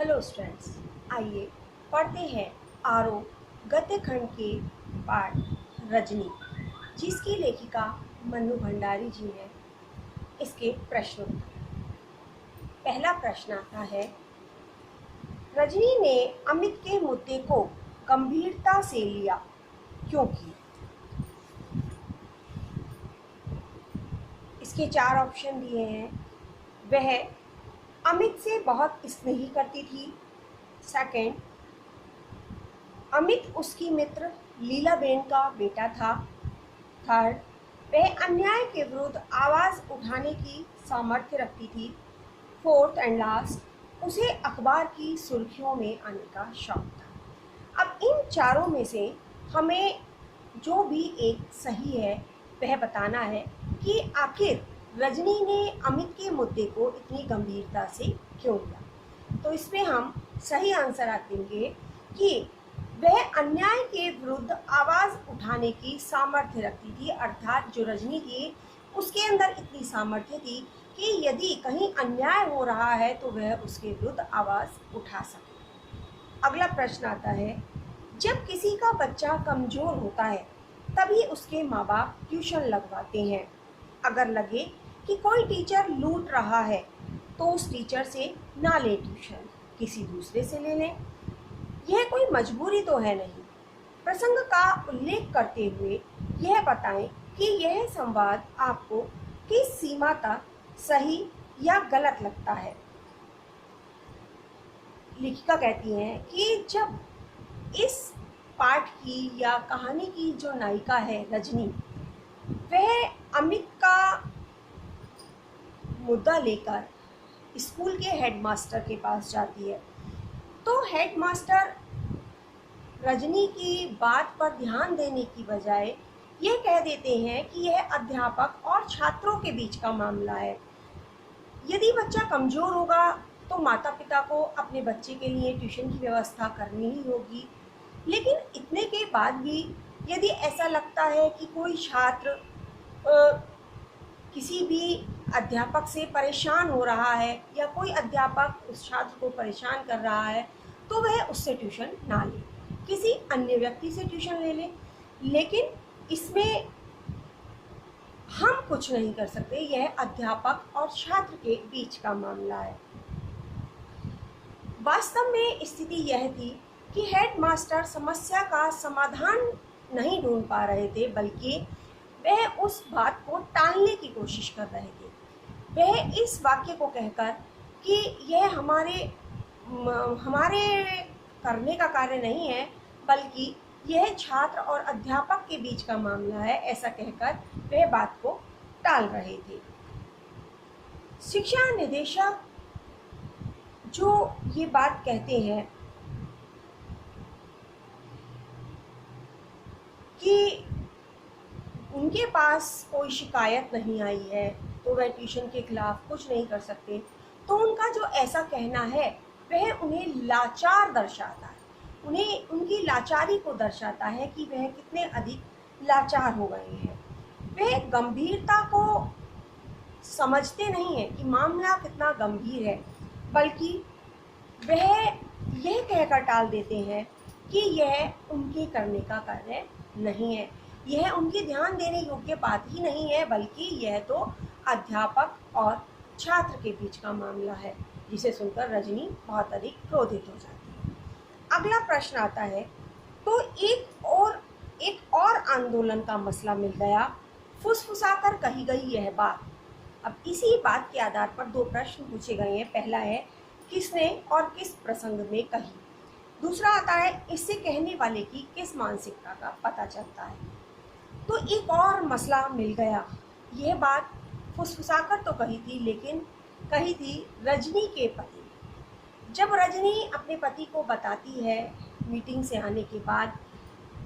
Hello students, आइए पढ़ते हैं आरो गद्य खंड के पाठ रजनी, जिसकी लेखिका मन्नू भंडारी जी हैं। इसके प्रश्न उत्तर। पहला प्रश्न आता है, रजनी ने अमित के मुद्दे को गंभीरता से लिया क्योंकि। इसके चार ऑप्शन दिए हैं। वह अमित से बहुत स्नेही करती थी। सेकंड, अमित उसकी मित्र लीलाबेन का बेटा था। थर्ड, वह अन्याय के विरुद्ध आवाज़ उठाने की सामर्थ्य रखती थी। फोर्थ एंड लास्ट, उसे अखबार की सुर्खियों में आने का शौक था। अब इन चारों में से हमें जो भी एक सही है वह बताना है कि आखिर रजनी ने अमित के मुद्दे को इतनी गंभीरता से क्यों लिया। तो इसमें हम सही आंसर देंगे कि वह अन्याय के विरुद्ध आवाज़ उठाने की सामर्थ्य रखती थी, अर्थात जो रजनी थी उसके अंदर इतनी सामर्थ्य थी कि यदि कहीं अन्याय हो रहा है तो वह उसके विरुद्ध आवाज़ उठा सके। अगला प्रश्न आता है, जब किसी का बच्चा कमज़ोर होता है तभी उसके माँ बाप ट्यूशन लगवाते हैं। अगर लगे कि कोई टीचर लूट रहा है तो उस टीचर से ना ले ट्यूशन, किसी दूसरे से ले लें। यह कोई मजबूरी तो है नहीं। प्रसंग का उल्लेख करते हुए यह बताएं कि यह संवाद आपको किस सीमा तक सही या गलत लगता है। लेखिका कहती हैं कि जब इस पाठ की या कहानी की जो नायिका है रजनी, वह अमित का मुद्दा लेकर स्कूल के हेडमास्टर के पास जाती है, तो हेडमास्टर रजनी की बात पर ध्यान देने की बजाय ये कह देते हैं कि यह अध्यापक और छात्रों के बीच का मामला है। यदि बच्चा कमज़ोर होगा तो माता पिता को अपने बच्चे के लिए ट्यूशन की व्यवस्था करनी ही होगी। लेकिन इतने के बाद भी यदि ऐसा लगता है कि कोई छात्र किसी भी अध्यापक से परेशान हो रहा है या कोई अध्यापक उस छात्र को परेशान कर रहा है, तो वह उससे ट्यूशन ना ले, किसी अन्य व्यक्ति से ट्यूशन ले ले। लेकिन इसमें हम कुछ नहीं कर सकते, यह अध्यापक और छात्र के बीच का मामला है। वास्तव में स्थिति यह थी कि हेडमास्टर समस्या का समाधान नहीं ढूंढ पा रहे थे, बल्कि वह उस बात को टालने की कोशिश कर रहे थे। वह इस वाक्य को कहकर कि यह हमारे करने का कार्य नहीं है, बल्कि यह छात्र और अध्यापक के बीच का मामला है, ऐसा कहकर वह बात को टाल रहे थे। शिक्षा निदेशक जो ये बात कहते हैं कि उनके पास कोई शिकायत नहीं आई है तो वह ट्यूशन के खिलाफ कुछ नहीं कर सकते, तो उनका जो ऐसा कहना है वह उन्हें लाचार दर्शाता है, उन्हें उनकी लाचारी को दर्शाता है कि वह कितने अधिक लाचार हो गए हैं। वह गंभीरता को समझते नहीं हैं कि मामला कितना गंभीर है, बल्कि वह यह कहकर टाल देते हैं कि यह उनके करने का कार्य नहीं है, यह उनके ध्यान देने योग्य बात ही नहीं है, बल्कि यह तो अध्यापक और छात्र के बीच का मामला है, जिसे सुनकर रजनी बहुत अधिक क्रोधित हो जाती है। अगला प्रश्न आता है, तो एक और आंदोलन का मसला मिल गया, फुसफुसाकर कही गई यह बात। अब इसी बात के आधार पर दो प्रश्न पूछे गए हैं। पहला है, किसने और किस प्रसंग में कही। दूसरा आता है, इससे कहने वाले की किस मानसिकता का पता चलता है। तो एक और मसला मिल गया। यह बात फुसफुसाकर तो कही थी, लेकिन कही थी रजनी के पति। जब रजनी अपने पति को बताती है मीटिंग से आने के बाद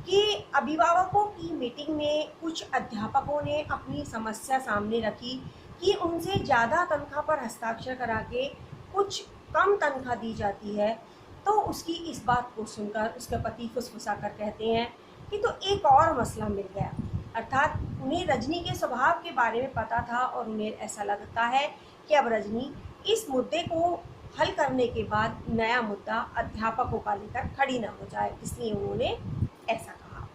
कि अभिभावकों की मीटिंग में कुछ अध्यापकों ने अपनी समस्या सामने रखी कि उनसे ज़्यादा तनख्वाह पर हस्ताक्षर करा के कुछ कम तनख्वाह दी जाती है, तो उसकी इस बात को सुनकर उसके पति फुसफुसाकर कहते हैं कि तो एक और मसला मिल गया। अर्थात उन्हें रजनी के स्वभाव के बारे में पता था और उन्हें ऐसा लगता है कि अब रजनी इस मुद्दे को हल करने के बाद नया मुद्दा अध्यापकों का लेकर खड़ी न हो जाए, इसलिए उन्होंने ऐसा कहा।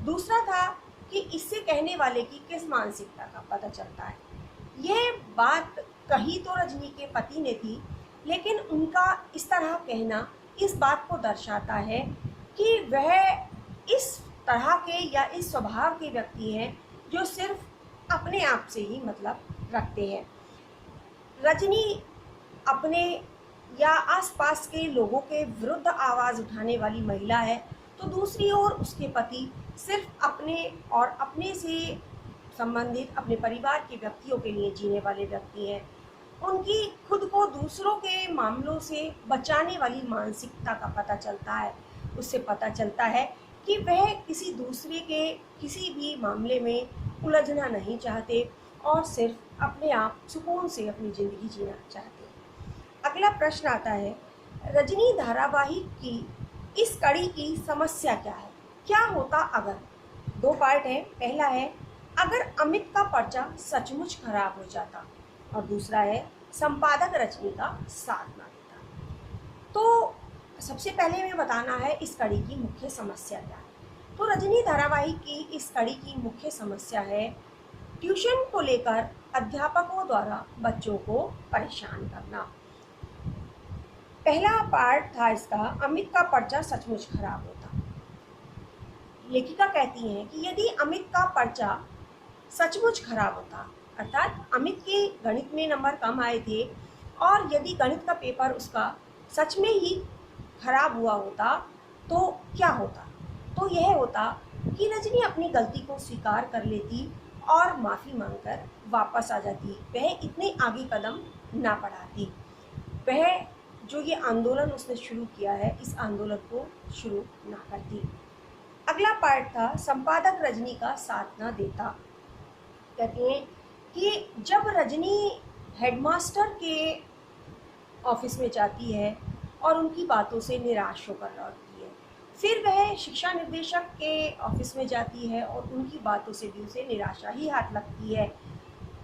दूसरा था कि इससे कहने वाले की किस मानसिकता का पता चलता है। ये बात कही तो रजनी के पति ने थी, लेकिन उनका इस तरह कहना इस बात को दर्शाता है कि वह इस तरह के या इस स्वभाव के व्यक्ति हैं जो सिर्फ अपने आप से ही मतलब रखते हैं। रजनी अपने या आसपास के लोगों के विरुद्ध आवाज़ उठाने वाली महिला है, तो दूसरी ओर उसके पति सिर्फ अपने और अपने से संबंधित अपने परिवार के व्यक्तियों के लिए जीने वाले व्यक्ति हैं। उनकी खुद को दूसरों के मामलों से बचाने वाली मानसिकता का पता चलता है। उससे पता चलता है कि वह किसी दूसरे के किसी भी मामले में उलझना नहीं चाहते और सिर्फ अपने आप सुकून से अपनी ज़िंदगी जीना चाहते हैं। अगला प्रश्न आता है, रजनी धारावाहिक की इस कड़ी की समस्या क्या है? क्या होता अगर? दो पार्ट है। पहला है, अगर अमित का पर्चा सचमुच खराब हो जाता, और दूसरा है, संपादक रजनी का साथ ना देता। तो सबसे पहले हमें बताना है इस कड़ी की मुख्य समस्या क्या है। तो रजनी धारावाहिक की इस कड़ी की मुख्य समस्या है ट्यूशन को लेकर अध्यापकों द्वारा बच्चों को परेशान करना। पहला पार्ट था इसका, अमित का पर्चा सचमुच खराब होता। लेखिका कहती हैं कि यदि अमित का पर्चा सचमुच खराब होता, अर्थात अमित के गणित में नंबर कम आए थे और यदि गणित का पेपर उसका सच में ही खराब हुआ होता, तो क्या होता? तो यह होता कि रजनी अपनी गलती को स्वीकार कर लेती और माफ़ी मांगकर वापस आ जाती। वह इतने आगे कदम ना बढ़ाती। वह जो ये आंदोलन उसने शुरू किया है, इस आंदोलन को शुरू ना करती। अगला पार्ट था, संपादक रजनी का साथ ना देता। कहते हैं कि जब रजनी हेडमास्टर के ऑफिस में जाती है और उनकी बातों से निराश होकर लौटती है, फिर वह शिक्षा निर्देशक के ऑफिस में जाती है और उनकी बातों से भी उसे निराशा ही हाथ लगती है,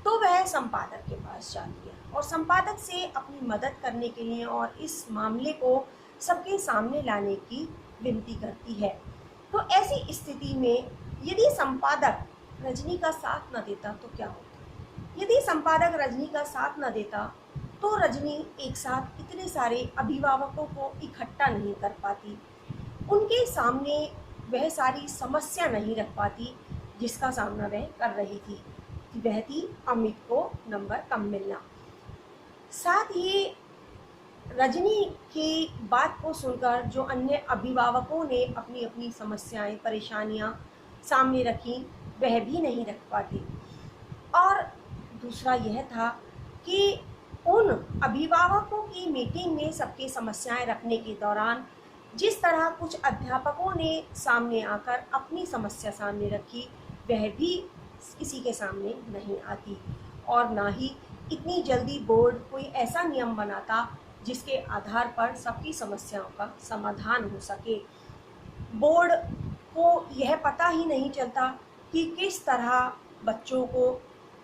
तो वह संपादक के पास जाती है और संपादक से अपनी मदद करने के लिए और इस मामले को सबके सामने लाने की विनती करती है। तो ऐसी स्थिति में यदि संपादक रजनी का साथ न देता तो क्या होता? यदि संपादक रजनी का साथ न देता तो रजनी एक साथ इतने सारे अभिभावकों को इकट्ठा नहीं कर पाती, उनके सामने वह सारी समस्या नहीं रख पाती जिसका सामना वह कर रही थी। वह थी अमित को नंबर कम मिलना। साथ ही रजनी की बात को सुनकर जो अन्य अभिभावकों ने अपनी अपनी समस्याएं, परेशानियां सामने रखी, वह भी नहीं रख पाते। और दूसरा यह था कि उन अभिभावकों की मीटिंग में सबकी समस्याएं रखने के दौरान जिस तरह कुछ अध्यापकों ने सामने आकर अपनी समस्या सामने रखी, वह भी किसी के सामने नहीं आती और ना ही इतनी जल्दी बोर्ड कोई ऐसा नियम बनाता जिसके आधार पर सबकी समस्याओं का समाधान हो सके। बोर्ड को यह पता ही नहीं चलता कि किस तरह बच्चों को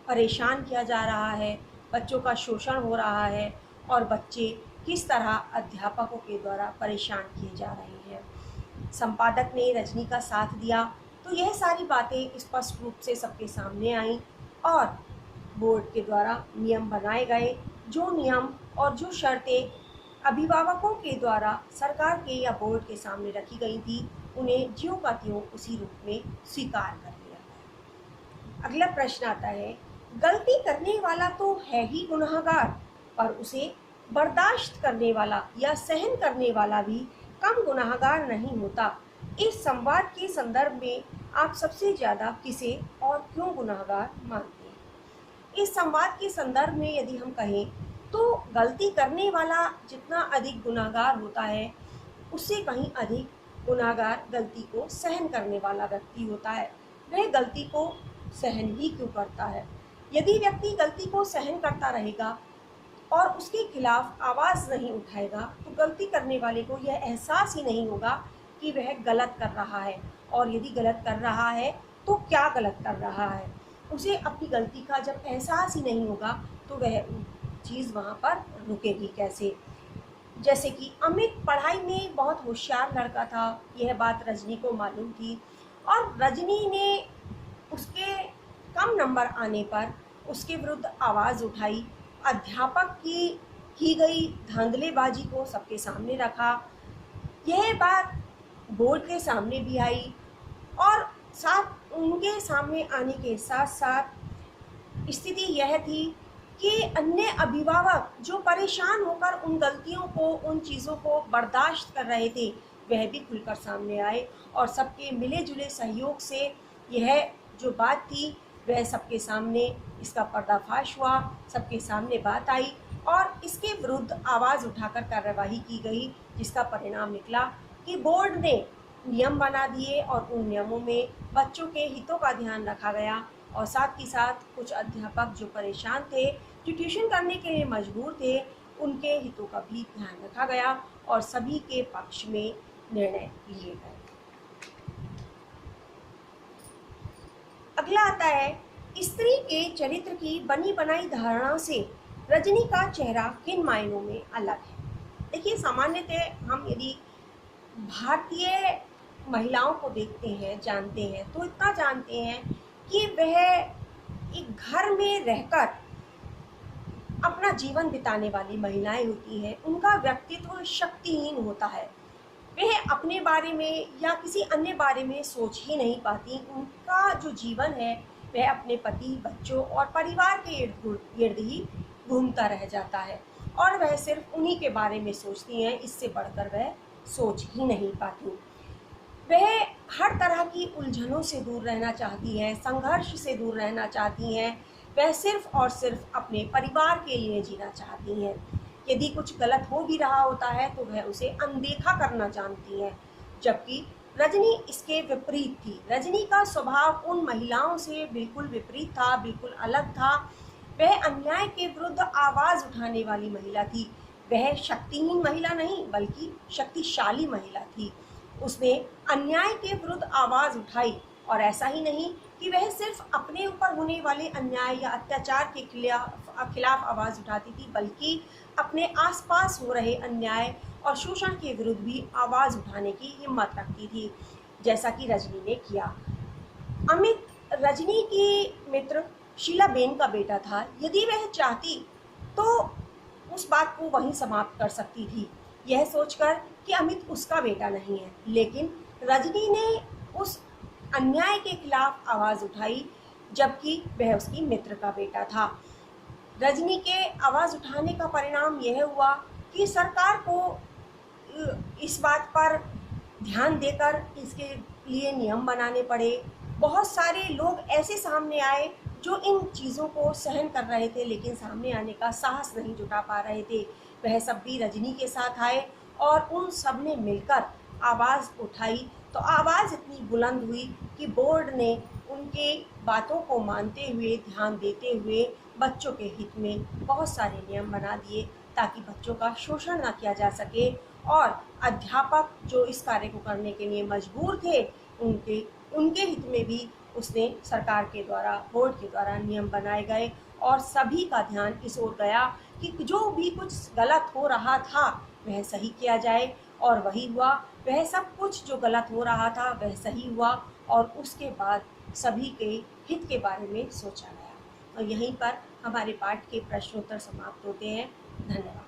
परेशान किया जा रहा है, बच्चों का शोषण हो रहा है और बच्चे किस तरह अध्यापकों के द्वारा परेशान किए जा रहे हैं। संपादक ने रजनी का साथ दिया तो यह सारी बातें स्पष्ट रूप से सबके सामने आईं और बोर्ड के द्वारा नियम बनाए गए। जो नियम और जो शर्तें अभिभावकों के द्वारा सरकार के या बोर्ड के सामने रखी गई थी, उन्हें ज्यों का त्यों उसी रूप में स्वीकार कर लिया गया। अगला प्रश्न आता है, गलती करने वाला तो है ही गुनहगार, पर उसे बर्दाश्त करने वाला या सहन करने वाला भी कम गुनहगार नहीं होता। इस संवाद के संदर्भ में आप सबसे ज़्यादा किसे और क्यों गुनहगार मानते हैं? इस संवाद के संदर्भ में यदि हम कहें तो गलती करने वाला जितना अधिक गुनहगार होता है, उससे कहीं अधिक गुनहगार गलती को सहन करने वाला व्यक्ति होता है। वह गलती को सहन ही क्यों करता है? यदि व्यक्ति गलती को सहन करता रहेगा और उसके खिलाफ आवाज़ नहीं उठाएगा तो गलती करने वाले को यह एहसास ही नहीं होगा कि वह गलत कर रहा है, और यदि गलत कर रहा है तो क्या गलत कर रहा है। उसे अपनी गलती का जब एहसास ही नहीं होगा तो वह चीज़ वहाँ पर रुकेगी कैसे। जैसे कि अमित पढ़ाई में बहुत होशियार लड़का था, यह बात रजनी को मालूम थी और रजनी ने उसके कम नंबर आने पर उसके विरुद्ध आवाज़ उठाई। अध्यापक की गई धांधलेबाजी को सबके सामने रखा। यह बात बोर्ड के सामने भी आई और साथ उनके सामने आने के साथ साथ स्थिति यह थी कि अन्य अभिभावक जो परेशान होकर उन गलतियों को, उन चीज़ों को बर्दाश्त कर रहे थे, वह भी खुलकर सामने आए और सबके मिले जुले सहयोग से यह जो बात थी वह सबके सामने इसका पर्दाफाश हुआ, सबके सामने बात आई और इसके विरुद्ध आवाज़ उठाकर कार्यवाही की गई, जिसका परिणाम निकला कि बोर्ड ने नियम बना दिए और उन नियमों में बच्चों के हितों का ध्यान रखा गया और साथ ही साथ कुछ अध्यापक जो परेशान थे, जो ट्यूशन करने के लिए मजबूर थे, उनके हितों का भी ध्यान रखा गया और सभी के पक्ष में निर्णय लिए गए। अगला आता है, स्त्री के चरित्र की बनी बनाई धारणा से रजनी का चेहरा किन मायनों में अलग है। देखिए, सामान्यतः हम यदि भारतीय महिलाओं को देखते हैं, जानते हैं, तो इतना जानते हैं कि वह एक घर में रहकर अपना जीवन बिताने वाली महिलाएं होती हैं। उनका व्यक्तित्व शक्तिहीन होता है, वह अपने बारे में या किसी अन्य बारे में सोच ही नहीं पाती। उनका जो जीवन है वह अपने पति, बच्चों और परिवार के इर्द गिर्द ही घूमता रह जाता है और वह सिर्फ उन्हीं के बारे में सोचती हैं, इससे बढ़कर वह सोच ही नहीं पाती। वह हर तरह की उलझनों से दूर रहना चाहती हैं, संघर्ष से दूर रहना चाहती हैं। वह सिर्फ और सिर्फ अपने परिवार के लिए जीना चाहती हैं। यदि कुछ गलत हो भी रहा होता है तो वह उसे अनदेखा करना जानती हैं, जबकि रजनी इसके विपरीत थी। रजनी का स्वभाव उन महिलाओं से बिल्कुल विपरीत था, बिल्कुल अलग था। वह अन्याय के विरुद्ध आवाज़ उठाने वाली महिला थी। वह शक्तिहीन महिला नहीं बल्कि शक्तिशाली महिला थी। उसने अन्याय के विरुद्ध आवाज़ उठाई और ऐसा ही नहीं कि वह सिर्फ अपने ऊपर होने वाले अन्याय या अत्याचार के खिलाफ आवाज़ उठाती थी, बल्कि अपने आसपास हो रहे अन्याय और शोषण के विरुद्ध भी आवाज़ उठाने की हिम्मत रखती थी, जैसा कि रजनी ने किया। अमित रजनी की मित्र शीलाबेन का बेटा था। यदि वह चाहती तो उस बात को वहीं समाप्त कर सकती थी, यह सोचकर कि अमित उसका बेटा नहीं है, लेकिन रजनी ने उस अन्याय के खिलाफ आवाज़ उठाई, जबकि वह उसकी मित्र का बेटा था। रजनी के आवाज़ उठाने का परिणाम यह हुआ कि सरकार को इस बात पर ध्यान देकर इसके लिए नियम बनाने पड़े। बहुत सारे लोग ऐसे सामने आए जो इन चीज़ों को सहन कर रहे थे, लेकिन सामने आने का साहस नहीं जुटा पा रहे थे। वह सब भी रजनी के साथ आए और उन सब ने मिलकर आवाज़ उठाई, तो आवाज़ इतनी बुलंद हुई कि बोर्ड ने उनके बातों को मानते हुए, ध्यान देते हुए बच्चों के हित में बहुत सारे नियम बना दिए ताकि बच्चों का शोषण न किया जा सके और अध्यापक जो इस कार्य को करने के लिए मजबूर थे, उनके हित में भी उसने सरकार के द्वारा, बोर्ड के द्वारा नियम बनाए गए और सभी का ध्यान इस ओर गया कि जो भी कुछ गलत हो रहा था वह सही किया जाए, और वही हुआ। वह सब कुछ जो गलत हो रहा था वह सही हुआ और उसके बाद सभी के हित के बारे में सोचा गया। और यहीं पर हमारे पाठ के प्रश्नोत्तर समाप्त होते हैं। धन्यवाद।